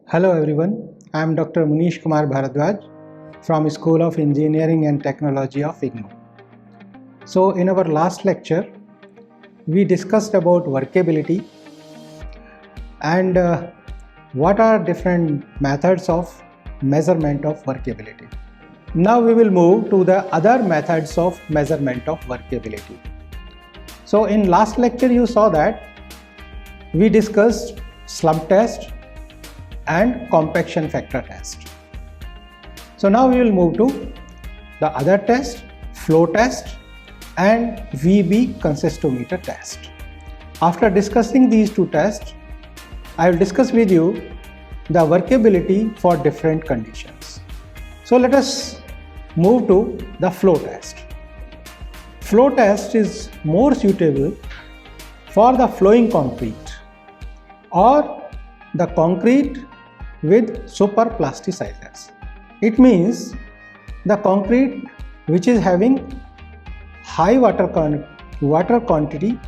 Hello everyone, I am Dr. Munish Kumar Bharadwaj from School of Engineering and Technology of IGNOU. So in our last lecture, we discussed about workability and what are different methods of measurement of workability. Now we will move to the other methods of measurement of workability. So in last lecture you saw that we discussed slump test and compaction factor test. So now we will move to the other test, flow test and VB consistometer test. After discussing these two tests, I will discuss with you the workability for different conditions. So let us move to the flow test. Flow test is more suitable for the flowing concrete or the concrete with superplasticizers. It means the concrete which is having high water quantity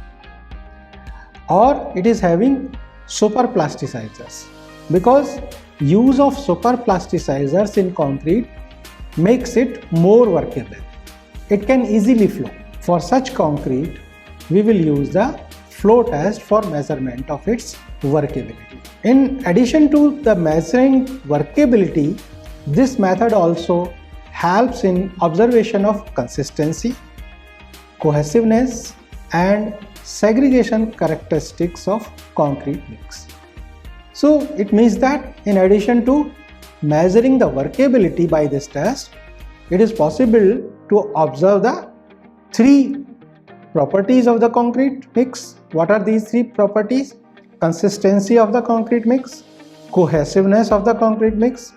or it is having superplasticizers, because use of superplasticizers in concrete makes it more workable. It can easily flow. For such concrete, we will use the flow test for measurement of its workability. In addition to the measuring workability, this method also helps in observation of consistency, cohesiveness and segregation characteristics of concrete mix. So it means that in addition to measuring the workability by this test, it is possible to observe the three properties of the concrete mix. What are these three properties? Consistency of the concrete mix, cohesiveness of the concrete mix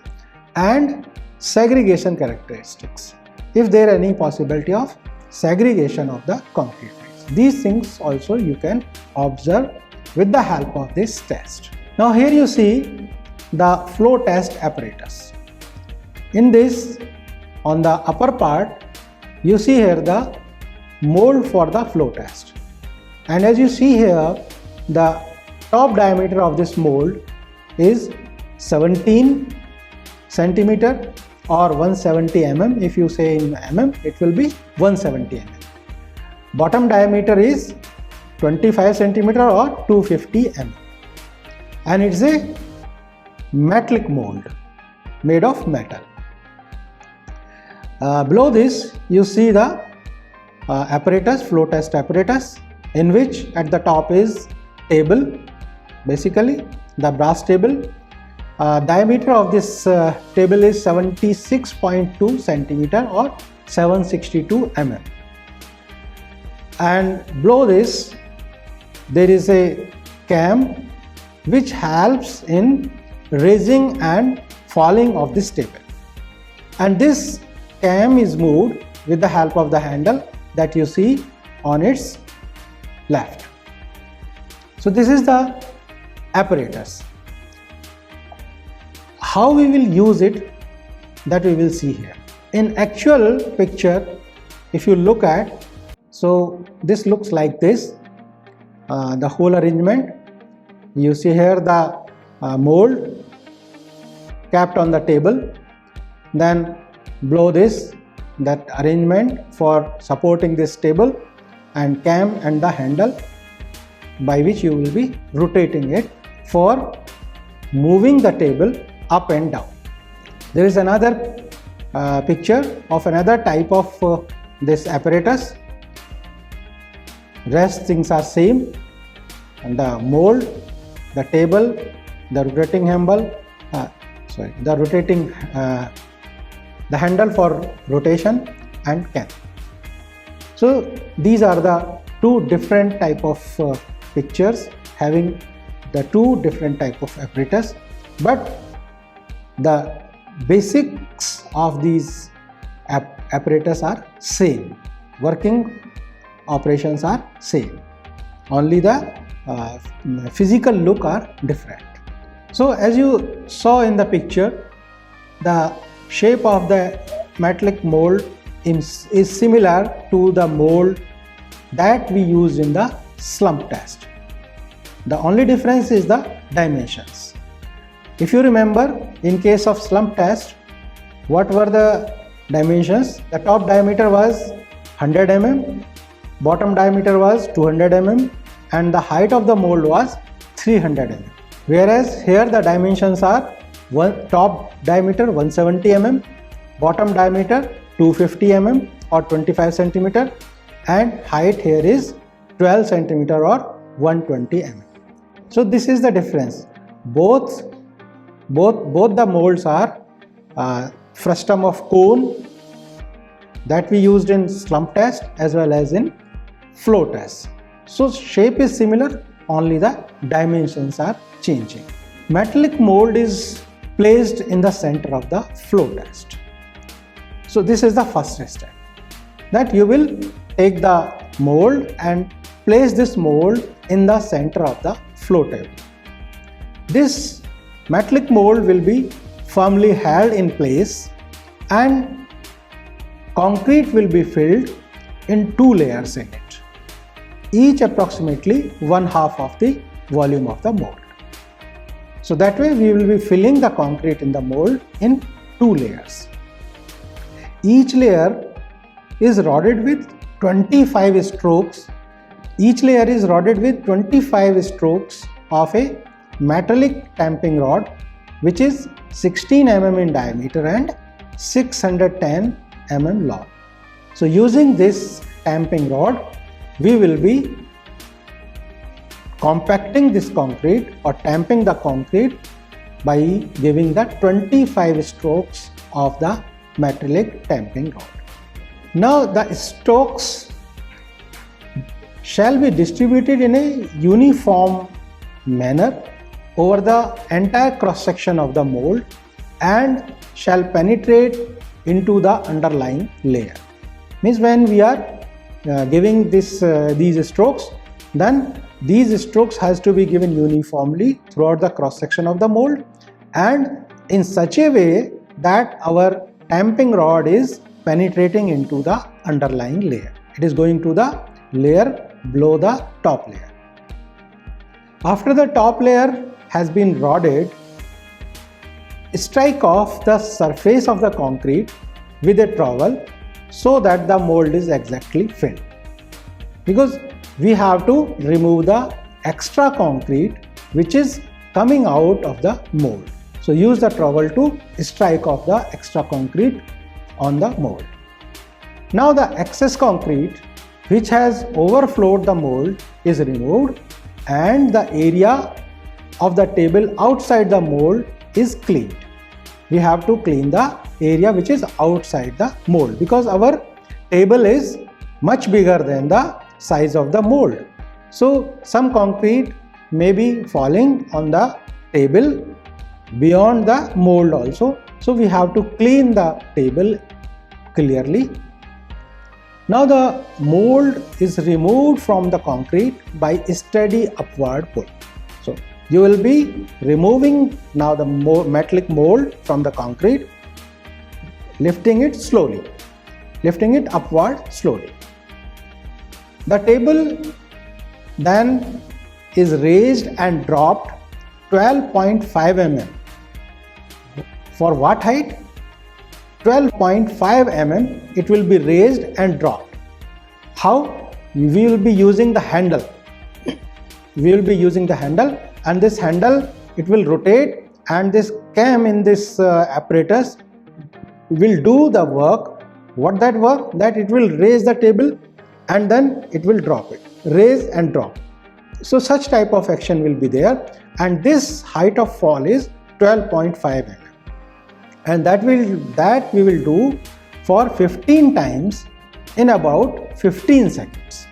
and segregation characteristics, if there is any possibility of segregation of the concrete mix. These things also you can observe with the help of this test. Now here you see the flow test apparatus. In this, on the upper part, you see here the mold for the flow test, and as you see here, the top diameter of this mold is 17 centimeter or 170 mm. If you say in mm, it will be 170 mm. Bottom diameter is 25 centimeter or 250 mm, and it's a metallic mold made of metal. Below this you see the apparatus, flow test apparatus, in which at the top is table, basically the brass table. Diameter of this table is 76.2 centimeter or 762 mm, and below this there is a cam which helps in raising and falling of this table, and this cam is moved with the help of the handle that you see on its left. So this is the apparatus. How we will use it, that we will see here. In actual picture, if you look at, so this looks like this, the whole arrangement. You see here the mold kept on the table, then below this that arrangement for supporting this table, and cam and the handle by which you will be rotating it for moving the table up and down. There is another picture of another type of this apparatus. Rest things are same, and the mold, the table, the rotating handle, the handle for rotation and cam. So these are the two different type of pictures having the two different type of apparatus, but the basics of these apparatus are same. Working operations are same. Only the physical look are different. So as you saw in the picture, the shape of the metallic mold is similar to the mold that we use in the slump test. The only difference is the dimensions. If you remember, in case of slump test, what were the dimensions? The top diameter was 100 mm, bottom diameter was 200 mm, and the height of the mold was 300 mm. Whereas here the dimensions are top diameter 170 mm, bottom diameter 250 mm or 25 centimeter, and height here is 12 centimeter or 120 mm. So this is the difference. Both the molds are frustum of cone that we used in slump test as well as in flow test. So shape is similar, only the dimensions are changing. Metallic mold is placed in the center of the flow test. So this is the first step, that you will take the mold and place this mold in the center of the flow table. This metallic mold will be firmly held in place and concrete will be filled in 2 layers in it, each approximately 1/2 of the volume of the mold. So that way we will be filling the concrete in the mold in 2 layers. Each layer is rodded with 25 strokes. Each layer is rodded with 25 strokes of a metallic tamping rod, which is 16 mm in diameter and 610 mm long. So using this tamping rod, we will be compacting this concrete or tamping the concrete by giving the 25 strokes of the metallic tamping rod. Now the strokes shall be distributed in a uniform manner over the entire cross section of the mold and shall penetrate into the underlying layer. Means when we are giving these strokes, then these strokes has to be given uniformly throughout the cross section of the mold and in such a way that our tamping rod is penetrating into the underlying layer. It is going to the layer below the top layer. After the top layer has been rodded, strike off the surface of the concrete with a trowel so that the mold is exactly filled. Because we have to remove the extra concrete which is coming out of the mold. So use the trowel to strike off the extra concrete on the mold. Now the excess concrete which has overflowed the mold is removed and the area of the table outside the mold is cleaned. We have to clean the area which is outside the mold because our table is much bigger than the size of the mold. So some concrete may be falling on the table beyond the mold also. So we have to clean the table clearly. Now the mold is removed from the concrete by steady upward pull. So you will be removing now the metallic mold from the concrete, lifting it slowly, lifting it upward slowly. The table then is raised and dropped 12.5 mm. For what height? 12.5 mm it will be raised and dropped. How? We will be using the handle. We will be using the handle, and this handle it will rotate, and this cam in this apparatus will do the work. What that work? That it will raise the table and then it will drop it. Raise and drop. So such type of action will be there, and this height of fall is 12.5 mm. And that we will do for 15 times in about 15 seconds.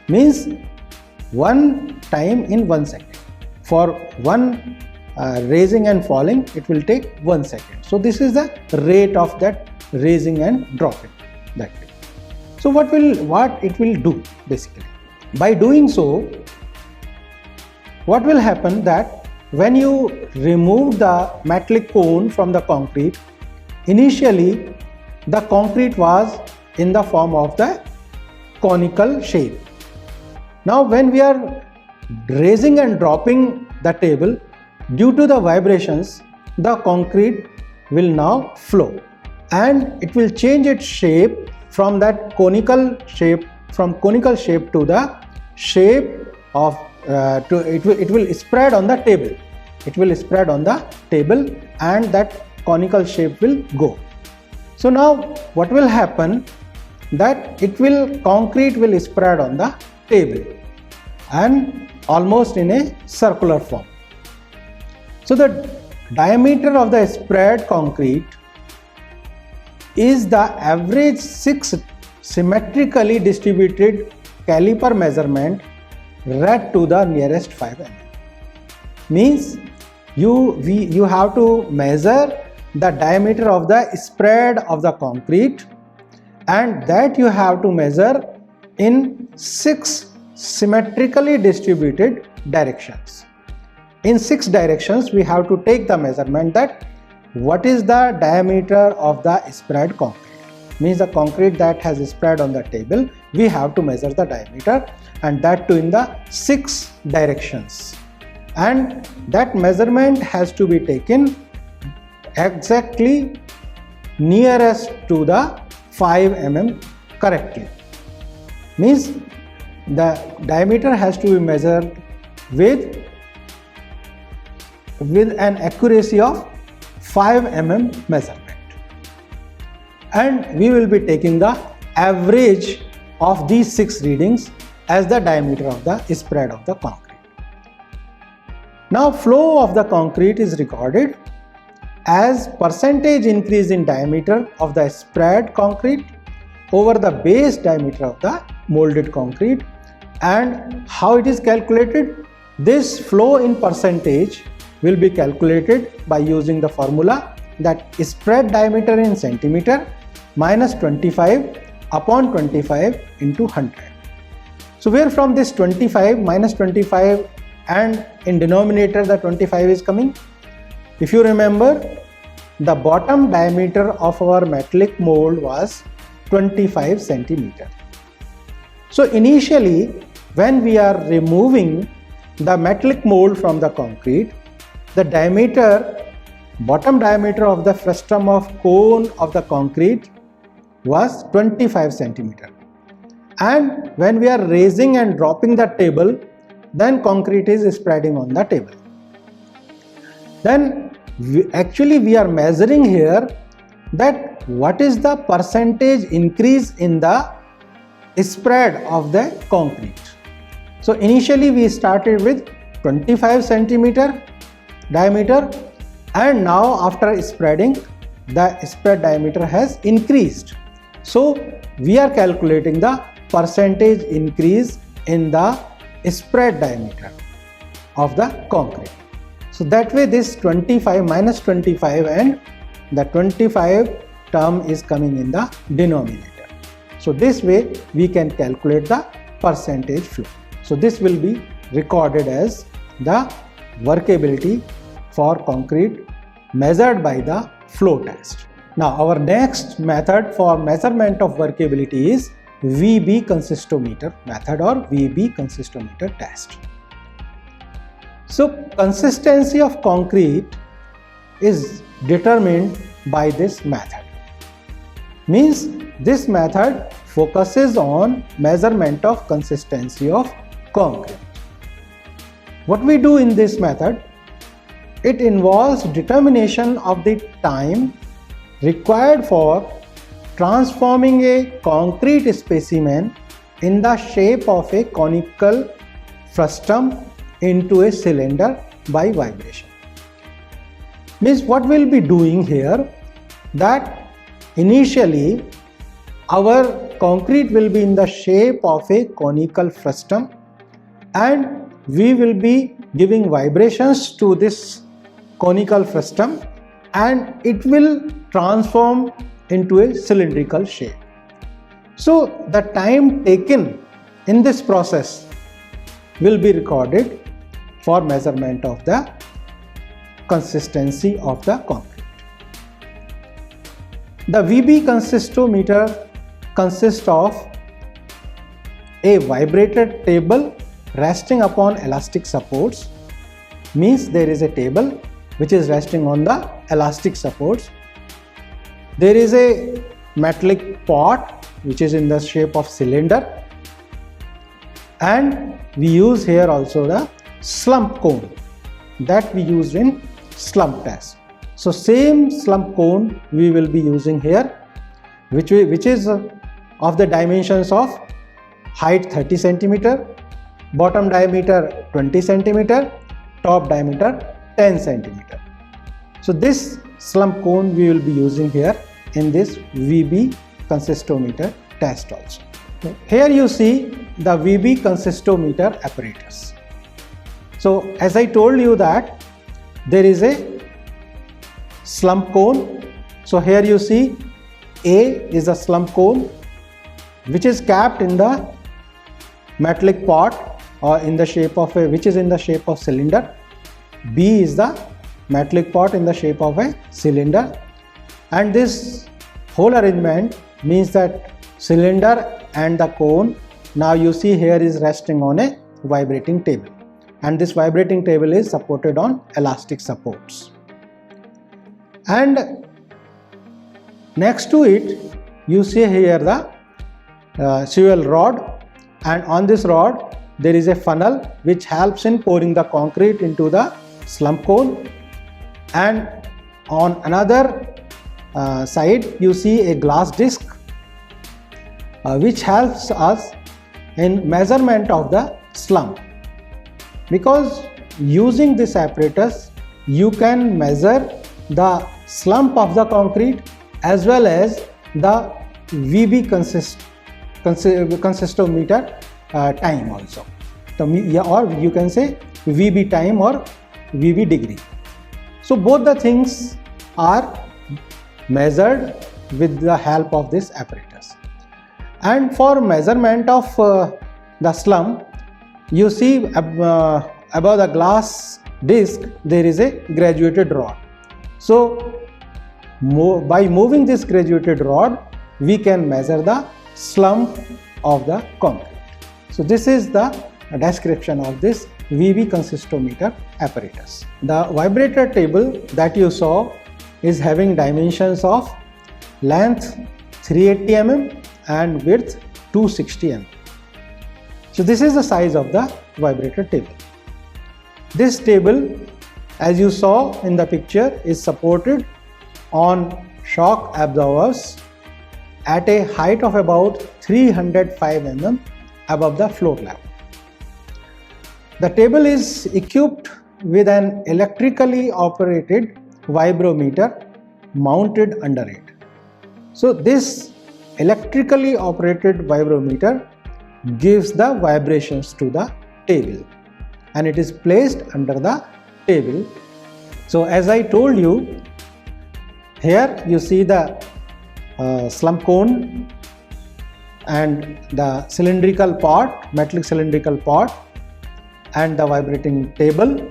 Means one time in 1 second. For one raising and falling, it will take 1 second. So this is the rate of that raising and dropping that way. So what it will do basically? By doing so, what will happen that when you remove the metallic cone from the concrete, initially the concrete was in the form of the conical shape. Now when we are raising and dropping the table, due to the vibrations, the concrete will now flow, and it will change its shape from that conical shape, to the shape of it will spread on the table. It will spread on the table, and that conical shape will go. So now what will happen, that concrete will spread on the table and almost in a circular form. So the diameter of the spread concrete is the average 6 symmetrically distributed caliper measurement read to the nearest 5 mm. Means you have to measure the diameter of the spread of the concrete, and that you have to measure in 6 symmetrically distributed directions. In 6 directions we have to take the measurement that what is the diameter of the spread concrete. Means the concrete that has spread on the table, we have to measure the diameter, and that too in the 6 directions, and that measurement has to be taken exactly nearest to the 5 mm correctly. Means the diameter has to be measured with an accuracy of 5 mm measurement, and we will be taking the average of these 6 readings as the diameter of the spread of the concrete. Now flow of the concrete is recorded as percentage increase in diameter of the spread concrete over the base diameter of the molded concrete. And how it is calculated? This flow in percentage will be calculated by using the formula that spread diameter in centimeter minus 25 upon 25 into 100. So where from this 25 minus 25 and in denominator the 25 is coming? If you remember, the bottom diameter of our metallic mold was 25 centimeter. So initially when we are removing the metallic mold from the concrete, the bottom diameter of the frustum of cone of the concrete was 25 centimeter. And when we are raising and dropping the table, then concrete is spreading on the table. Then we are measuring here that what is the percentage increase in the spread of the concrete. So initially we started with 25 centimeter diameter, and now after spreading, the spread diameter has increased. So we are calculating the percentage increase in the spread diameter of the concrete. So that way this 25 minus 25 and the 25 term is coming in the denominator. So this way we can calculate the percentage flow. So this will be recorded as the workability for concrete measured by the flow test. Now our next method for measurement of workability is VB consistometer method or VB consistometer test. So consistency of concrete is determined by this method. Means this method focuses on measurement of consistency of concrete. What we do in this method, it involves determination of the time required for transforming a concrete specimen in the shape of a conical frustum into a cylinder by vibration. Means what we'll be doing here, that initially our concrete will be in the shape of a conical frustum, and we will be giving vibrations to this conical frustum, and it will transform into a cylindrical shape. So the time taken in this process will be recorded for measurement of the consistency of the concrete. The VB consistometer consists of a vibrated table resting upon elastic supports. Means there is a table which is resting on the elastic supports. There is a metallic pot which is in the shape of cylinder, and we use here also the slump cone that we used in slump test. So same slump cone we will be using here, which is of the dimensions of height 30 centimeter, bottom diameter 20 centimeter, top diameter 10 centimeter. So this slump cone we will be using here in this VB consistometer test also. Here you see the VB consistometer apparatus. So as I told you that there is a slump cone. So here you see A is a slump cone which is capped in the metallic pot or in the shape of which is in the shape of cylinder. B is the metallic pot in the shape of a cylinder, and this whole arrangement means that cylinder and the cone, now you see here, is resting on a vibrating table, and this vibrating table is supported on elastic supports. And next to it you see here the fuel rod, and on this rod there is a funnel which helps in pouring the concrete into the slump cone, and on another side you see a glass disc which helps us in measurement of the slump, because using this apparatus you can measure the slump of the concrete as well as the VB consistometer time also, or you can say VB time or VB degree. So both the things are measured with the help of this apparatus. And for measurement of the slump, you see above the glass disc there is a graduated rod. So by moving this graduated rod we can measure the slump of the concrete. So this is the description of this VB consistometer apparatus. The vibrator table that you saw is having dimensions of length 380 mm and width 260 mm. So this is the size of the vibrator table. This table, as you saw in the picture, is supported on shock absorbers at a height of about 305 mm above the floor level. The table is equipped with an electrically operated vibrometer mounted under it. So this electrically operated vibrometer gives the vibrations to the table, and it is placed under the table. So as I told you, here you see the slump cone and the cylindrical pot, metallic cylindrical pot, and the vibrating table,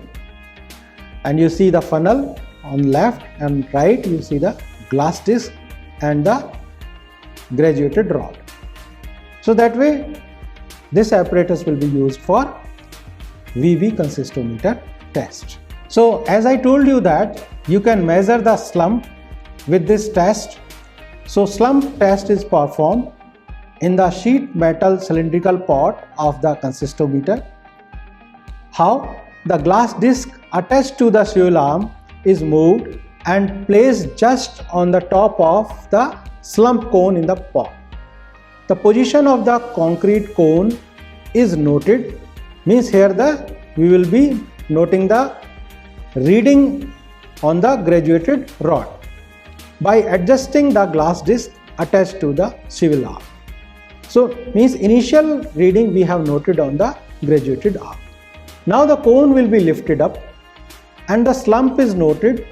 and you see the funnel on left and right. You see the glass disc and the graduated rod. So that way this apparatus will be used for VB consistometer test. So as I told you that you can measure the slump with this test. So slump test is performed in the sheet metal cylindrical pot of the consistometer. How? The glass disc attached to the fuel arm is moved and placed just on the top of the slump cone in the pot. The position of the concrete cone is noted, means here we will be noting the reading on the graduated rod by adjusting the glass disc attached to the swivel arm. So means initial reading we have noted on the graduated arm. Now the cone will be lifted up and the slump is noted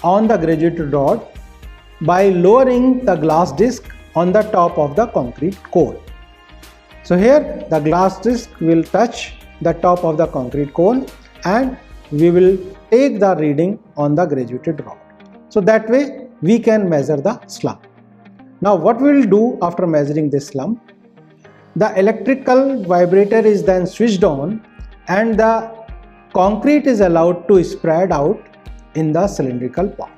on the graduated rod by lowering the glass disc on the top of the concrete cone. So here the glass disc will touch the top of the concrete cone and we will take the reading on the graduated rod. So that way we can measure the slump. Now what we will do after measuring this slump? The electrical vibrator is then switched on and the concrete is allowed to spread out in the cylindrical pot.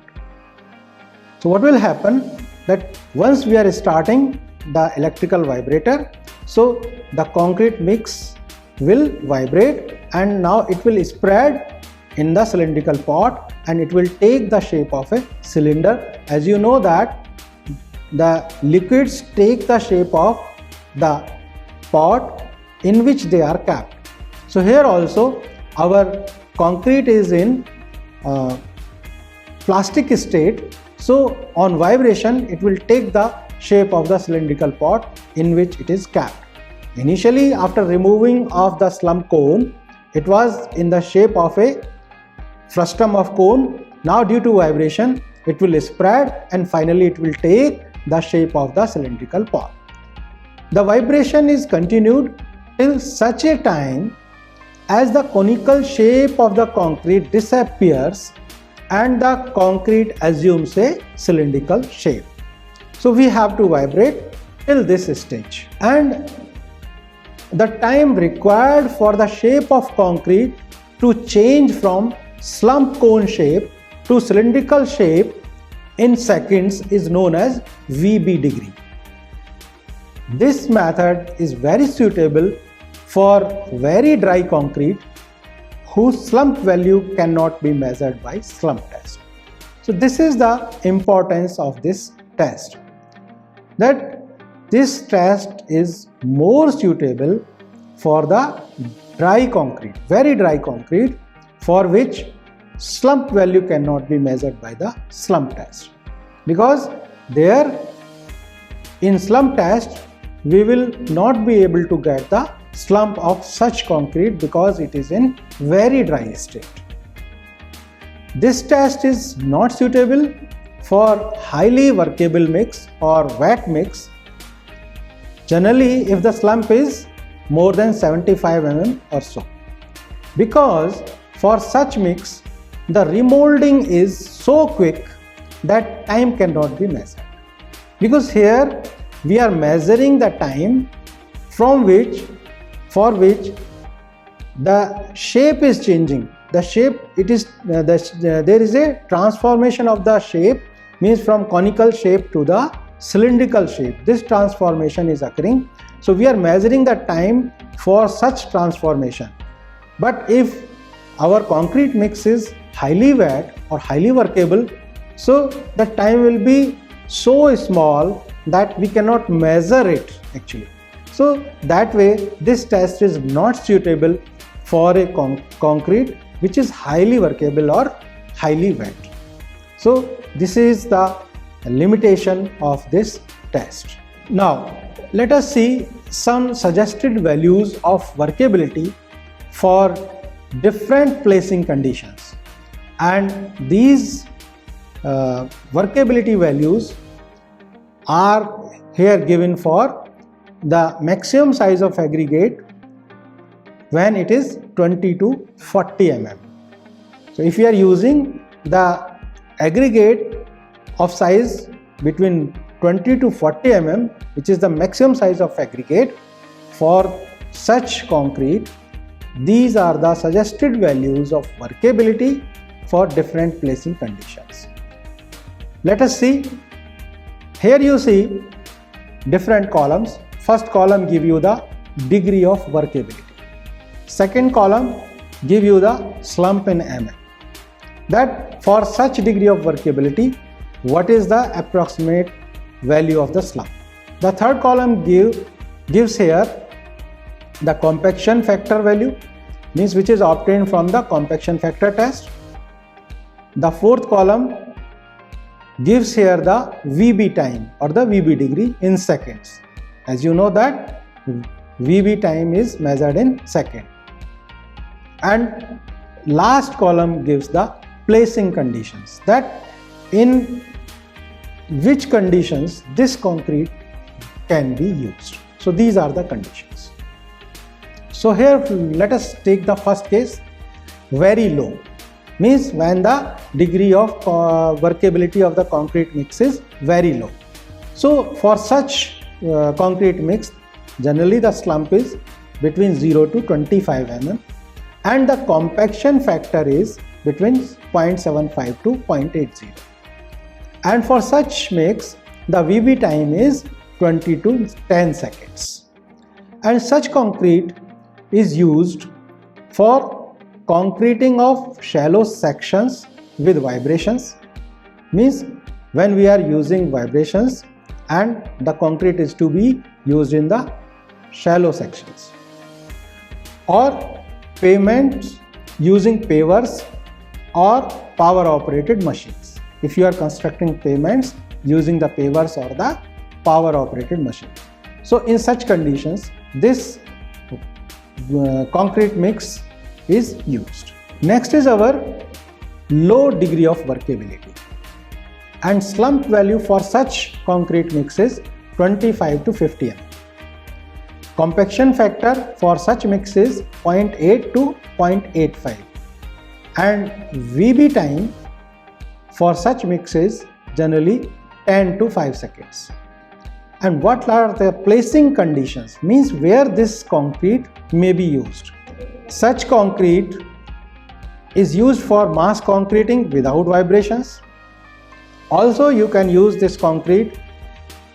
So what will happen that once we are starting the electrical vibrator, so the concrete mix will vibrate and now it will spread in the cylindrical pot and it will take the shape of a cylinder. As you know that the liquids take the shape of the pot in which they are capped. So here also our concrete is in plastic state, so on vibration it will take the shape of the cylindrical pot in which it is capped. Initially, after removing of the slump cone, it was in the shape of a frustum of cone. Now due to vibration it will spread and finally it will take the shape of the cylindrical pot. The vibration is continued till such a time as the conical shape of the concrete disappears and the concrete assumes a cylindrical shape. So we have to vibrate till this stage, and the time required for the shape of concrete to change from slump cone shape to cylindrical shape in seconds is known as VB degree. This method is very suitable for very dry concrete whose slump value cannot be measured by slump test. So this is the importance of this test, that this test is more suitable for the dry concrete, very dry concrete, for which slump value cannot be measured by the slump test, because there in slump test we will not be able to get the slump of such concrete because it is in very dry state. This test is not suitable for highly workable mix or wet mix, generally if the slump is more than 75 mm or so, because for such mix the remolding is so quick that time cannot be measured, because here we are measuring the time for which the shape is changing. The shape, it is there is a transformation of the shape, means from conical shape to the cylindrical shape. This transformation is occurring, so we are measuring the time for such transformation. But if our concrete mix is highly wet or highly workable, so the time will be so small that we cannot measure it actually. So that way this test is not suitable for a concrete which is highly workable or highly wet. So this is the limitation of this test. Now let us see some suggested values of workability for different placing conditions, and these workability values are here given for the maximum size of aggregate when it is 20 to 40 mm. So if you are using the aggregate of size between 20 to 40 mm, which is the maximum size of aggregate for such concrete, these are the suggested values of workability for different placing conditions. Let us see. Here you see different columns. First column give you the degree of workability. Second column give you the slump in mm. That for such degree of workability, what is the approximate value of the slump. The third column gives here the compaction factor value, means which is obtained from the compaction factor test. The fourth column gives here the VB time or the VB degree in seconds. As you know that VB time is measured in second. And last column gives the placing conditions, that in which conditions this concrete can be used. So these are the conditions. So here let us take the first case, very low, means when the degree of workability of the concrete mix is very low. So for such concrete mix, generally the slump is between 0 to 25 mm and the compaction factor is between 0.75 to 0.80. And for such mix, the VB time is 20 to 10 seconds. And such concrete is used for concreting of shallow sections with vibrations. Means when we are using vibrations and the concrete is to be used in the shallow sections, or pavements using pavers or power operated machines. If you are constructing pavements using the pavers or the power operated machine. So in such conditions, this concrete mix is used. Next is our low degree of workability, and slump value for such concrete mix is 25 to 50 mm. Compaction factor for such mix is 0.8 to 0.85, and VB time for such mix is generally 10 to 5 seconds. And what are the placing conditions? Means where this concrete may be used. Such concrete is used for mass concreting without vibrations. Also, you can use this concrete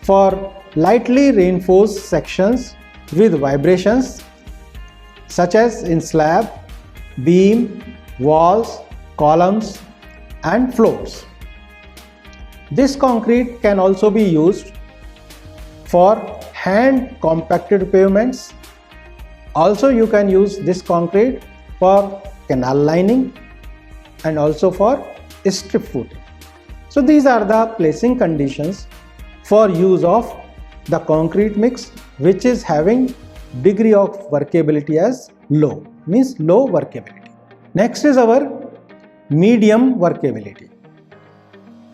for lightly reinforced sections with vibrations, such as in slab, beam, walls, columns and floors. This concrete can also be used for hand compacted pavements. Also, you can use this concrete for canal lining and also for strip footing. So these are the placing conditions for use of the concrete mix, which is having degree of workability as low, means low workability. Next is our medium workability.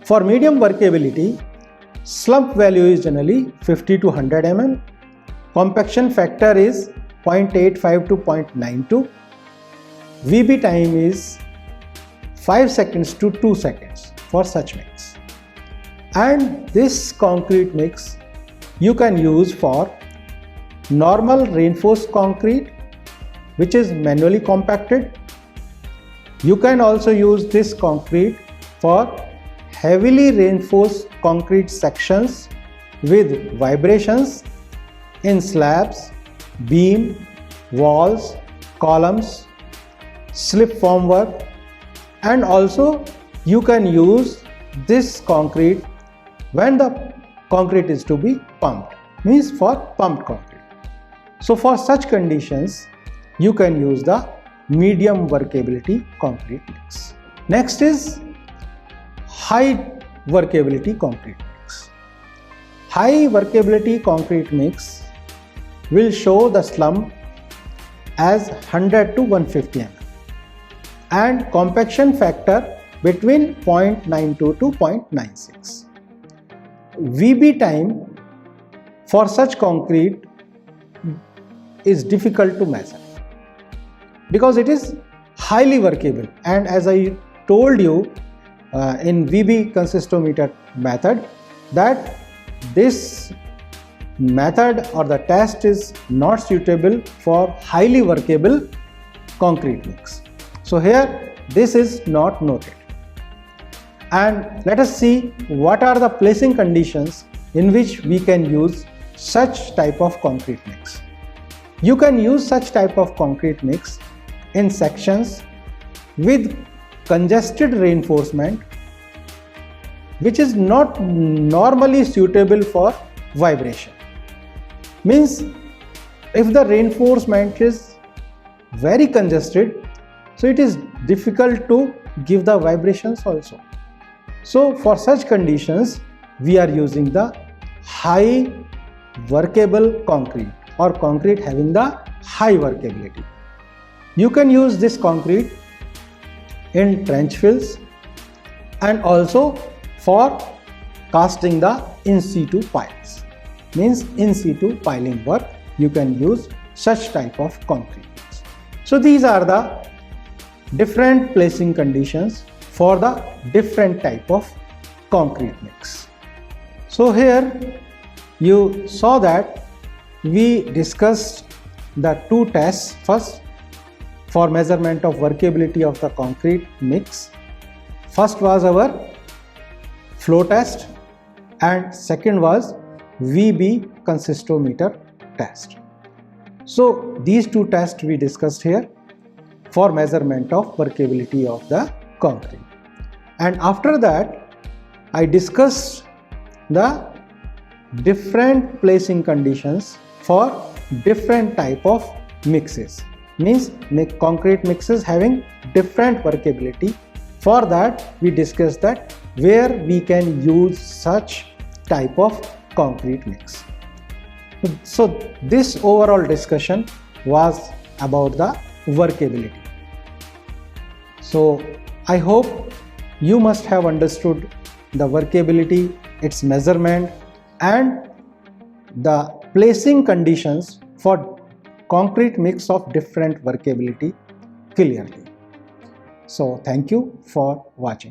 For medium workability, slump value is generally 50 to 100 mm. Compaction factor is 0.85 to 0.92. VB time is 5 seconds to 2 seconds for such mix. And this concrete mix you can use for normal reinforced concrete, which is manually compacted. You can also use this concrete for heavily reinforced concrete sections with vibrations in slabs, beam, walls, columns, slip formwork, and also you can use this concrete when the concrete is to be pumped, means for pumped concrete. So for such conditions, you can use the medium workability concrete mix. Next is high workability concrete mix. High workability concrete mix will show the slump as 100 to 150 mm and compaction factor between 0.92 to 0.96. VB time for such concrete is difficult to measure because it is highly workable, and as I told you in VB consistometer method, that this method or the test is not suitable for highly workable concrete mix. So here this is not noted. And let us see what are the placing conditions in which we can use such type of concrete mix. You can use such type of concrete mix in sections with congested reinforcement, which is not normally suitable for vibration. Means if the reinforcement is very congested, so it is difficult to give the vibrations also. So for such conditions, we are using the high workable concrete or concrete having the high workability. You can use this concrete in trench fills and also for casting the in situ piles. Means in situ piling work, you can use such type of concrete. So these are the different placing conditions for the different type of concrete mix. So here you saw that we discussed the two tests. First, for measurement of workability of the concrete mix. First was our flow test and second was VB consistometer test. So these two tests we discussed here for measurement of workability of the concrete. And after that I discussed the different placing conditions for different type of mixes, means concrete mixes having different workability. For that we discussed that where we can use such type of concrete mix. So this overall discussion was about the workability. So I hope you must have understood the workability, its measurement and the placing conditions for concrete mix of different workability clearly. So thank you for watching.